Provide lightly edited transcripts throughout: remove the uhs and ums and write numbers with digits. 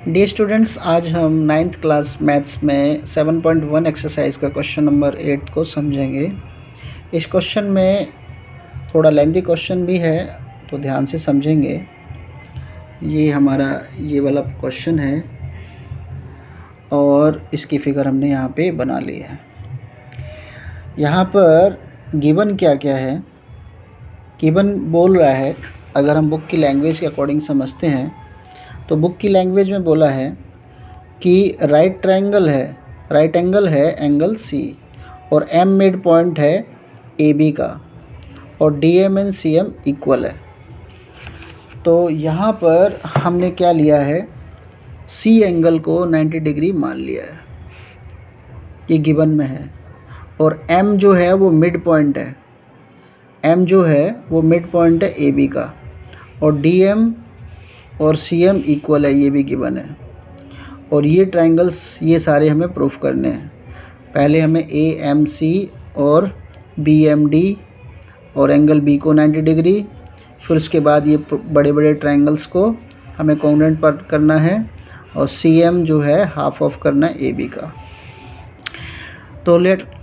Dear students, आज हम 9th class maths में 7.1 एक्सरसाइज का क्वेश्चन नंबर 8 को समझेंगे। इस क्वेश्चन में थोड़ा लेंथी क्वेश्चन भी है, तो ध्यान से समझेंगे। ये हमारा ये वाला क्वेश्चन है और इसकी फिगर हमने यहाँ पे बना ली है। यहाँ पर गिवन क्या क्या है, गिवन बोल रहा है, अगर हम बुक की लैंग्वेज के अकॉर्डिंग समझते हैं तो बुक की लैंग्वेज में बोला है कि राइट एंगल है एंगल सी और एम मिड पॉइंट है ए बी का और D M and C M equal है। तो यहाँ पर हमने क्या लिया है, सी एंगल को 90 डिग्री मान लिया है, ये गिवन में है। और एम जो है वो मिड पॉइंट है, एम जो है वो मिड पॉइंट है ए बी का और डी एम और सी एम इक्वल है, ये भी गिवन है। और ये ट्रायंगल्स ये सारे हमें प्रूफ करने हैं। पहले हमें ए एम सी और बी एम डी और एंगल बी को 90 डिग्री, फिर उसके बाद ये बड़े बड़े ट्रायंगल्स को हमें कॉन्ग्रुएंट पर करना है और सी एम जो है हाफ ऑफ करना है ए बी का। तो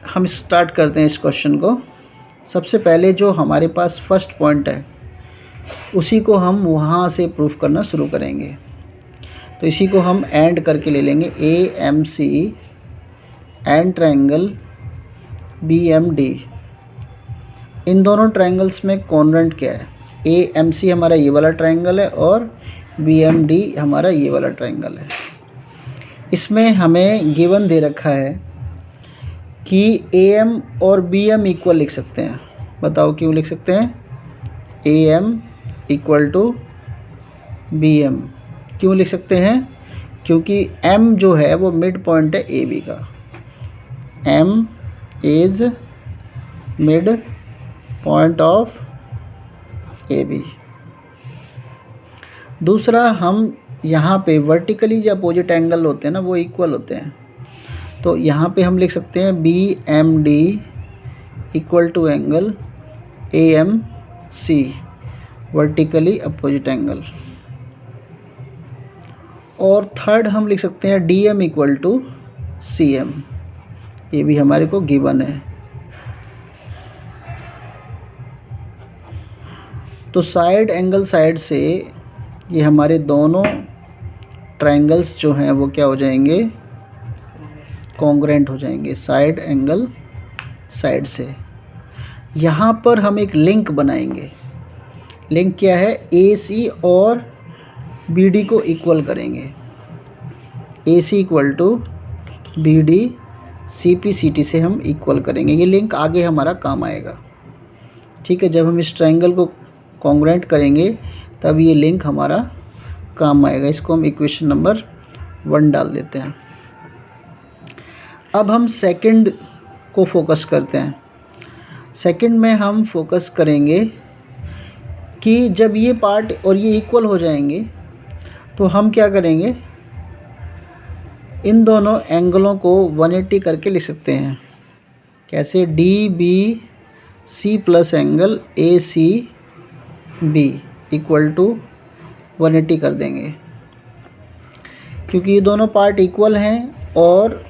हम स्टार्ट करते हैं इस क्वेश्चन को। सबसे पहले जो हमारे पास फर्स्ट पॉइंट है उसी को हम वहाँ से प्रूफ करना शुरू करेंगे। तो इसी को हम एंड करके ले लेंगे, A M C and triangle B M D. इन दोनों ट्रायंगल्स में कॉन्ग्रुएंट क्या है, ए एम सी हमारा ये वाला ट्रायंगल है और बी एम डी हमारा ये वाला ट्रायंगल है। इसमें हमें गिवन दे रखा है कि ए एम और बी एम इक्वल लिख सकते हैं। बताओ क्यों लिख सकते हैं, A M equal to B M क्यों लिख सकते हैं, क्योंकि m जो है वो मिड पॉइंट है ए बी का, m is mid point of A B. दूसरा, हम यहाँ पे वर्टिकली जो अपोजिट एंगल होते हैं ना वो इक्वल होते हैं। तो यहाँ पे हम लिख सकते हैं B M D equal to angle A M C, vertically opposite angle. और थर्ड हम लिख सकते हैं D M equal to C M, ये भी हमारे को गिवन है। तो साइड एंगल साइड से ये हमारे दोनों ट्रायंगल्स जो हैं वो क्या हो जाएंगे, कॉन्ग्रुएंट हो जाएंगे साइड एंगल साइड से। यहाँ पर हम एक लिंक बनाएंगे। लिंक क्या है, ए सी और बी डी को इक्वल करेंगे, A C equal to B D C P C T से हम इक्वल करेंगे। ये लिंक आगे हमारा काम आएगा, ठीक है। जब हम इस ट्रायंगल को कॉन्ग्रुएंट करेंगे तब ये लिंक हमारा काम आएगा। इसको हम इक्वेशन नंबर 1 डाल देते हैं। अब हम सेकंड को फोकस करते हैं। सेकंड में हम फोकस करेंगे कि जब ये पार्ट और ये इक्वल हो जाएंगे तो हम क्या करेंगे, इन दोनों एंगलों को 180 करके लिख सकते हैं। कैसे, D B C plus angle A C B equal to 180 कर देंगे, क्योंकि ये दोनों पार्ट इक्वल हैं और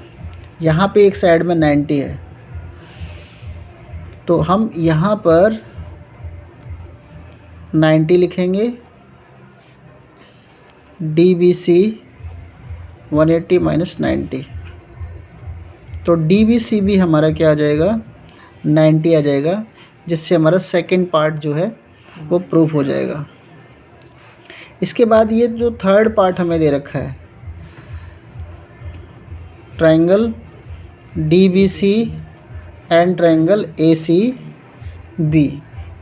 यहाँ पे एक साइड में 90 है। तो हम यहाँ पर 90 लिखेंगे, डी बी सी 180 माइनस 90, तो डी बी सी भी हमारा क्या आ जाएगा, 90 आ जाएगा, जिससे हमारा सेकंड पार्ट जो है वो प्रूफ हो जाएगा। इसके बाद ये जो थर्ड पार्ट हमें दे रखा है, triangle D B C and triangle A C B,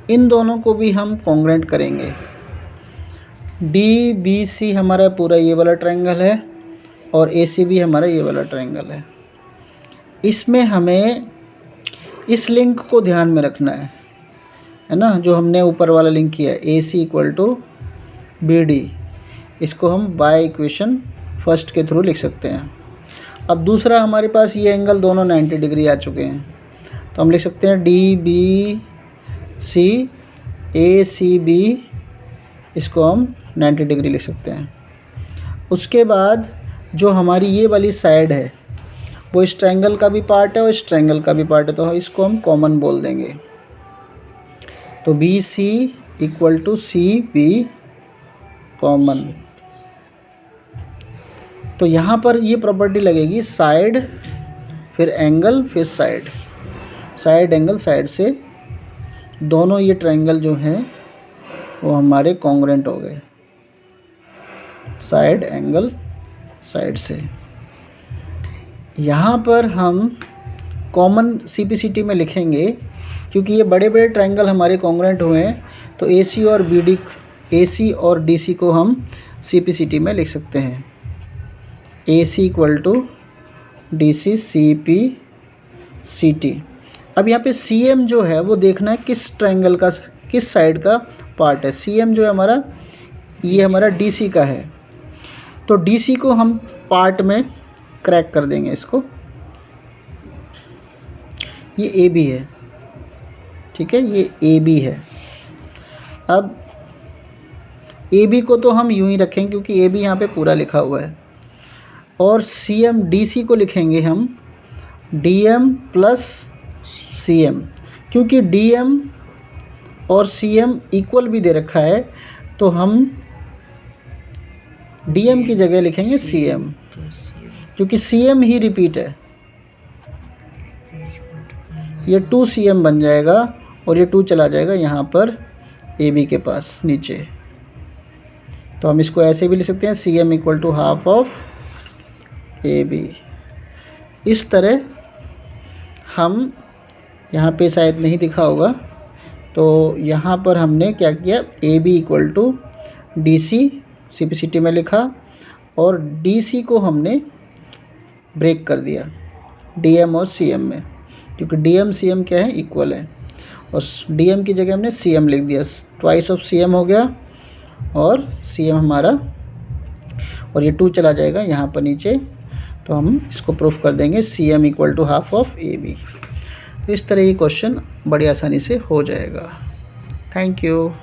इन दोनों को भी हम कॉन्ग्रुएंट करेंगे। डी बी सी हमारा पूरा ये वाला ट्रायंगल है और ए सी बी हमारा ये वाला ट्रायंगल है। इसमें हमें इस लिंक को ध्यान में रखना है ना, जो हमने ऊपर वाला लिंक किया है, ए C equal to B D. इसको हम बाय इक्वेशन फर्स्ट के थ्रू लिख सकते हैं। अब दूसरा, हमारे पास ये एंगल दोनों 90 डिग्री आ चुके हैं, तो हम लिख सकते हैं डी बी सी ए सी बी, इसको हम 90 डिग्री लिख सकते हैं। उसके बाद जो हमारी ये वाली साइड है वो इस ट्रायंगल का भी पार्ट है और इस ट्रायंगल का भी पार्ट है, तो इसको हम कॉमन बोल देंगे। तो B C equal to C B common. तो यहाँ पर ये प्रॉपर्टी लगेगी साइड फिर एंगल फिर साइड, साइड एंगल साइड से दोनों ये ट्रायंगल जो हैं वो हमारे कॉन्ग्रुएंट हो गए, साइड एंगल साइड से। यहाँ पर हम कॉमन सीपीसीटी में लिखेंगे क्योंकि ये बड़े बड़े ट्रायंगल हमारे कॉन्ग्रुएंट हुए हैं, तो एसी और बीडी, एसी और डीसी को हम सीपीसीटी में लिख सकते हैं। AC equal to DC CP/CT। अब यहाँ पे CM जो है वो देखना है किस ट्रायंगल का, किस साइड का पार्ट है। CM जो है हमारा, ये हमारा DC का है, तो DC को हम पार्ट में क्रैक कर देंगे इसको। ये AB है, ठीक है, ये AB है। अब AB को तो हम यूं ही रखेंगे क्योंकि AB यहाँ पे पूरा लिखा हुआ है, और CM DC को लिखेंगे हम DM प्लस CM, क्योंकि DM और CM इक्वल भी दे रखा है, तो हम DM की जगह लिखेंगे CM, क्योंकि CM ही रिपीट है। ये 2CM बन जाएगा और ये 2 चला जाएगा यहाँ पर AB के पास नीचे। तो हम इसको ऐसे भी लिख सकते हैं, CM equal to half of AB। इस तरह हम, यहाँ पे शायद नहीं दिखा होगा, तो यहाँ पर हमने क्या किया, AB equal to DC CPCT में लिखा और DC को हमने ब्रेक कर दिया DM और CM में, क्योंकि DM CM क्या है, इक्वल है, और DM की जगह हमने CM लिख दिया, ट्वाइस ऑफ CM हो गया और CM हमारा, और ये 2 चला जाएगा यहाँ पर नीचे, तो हम इसको प्रूफ कर देंगे CM equal to half of AB। तो इस तरह ये क्वेश्चन बड़ी आसानी से हो जाएगा। Thank you.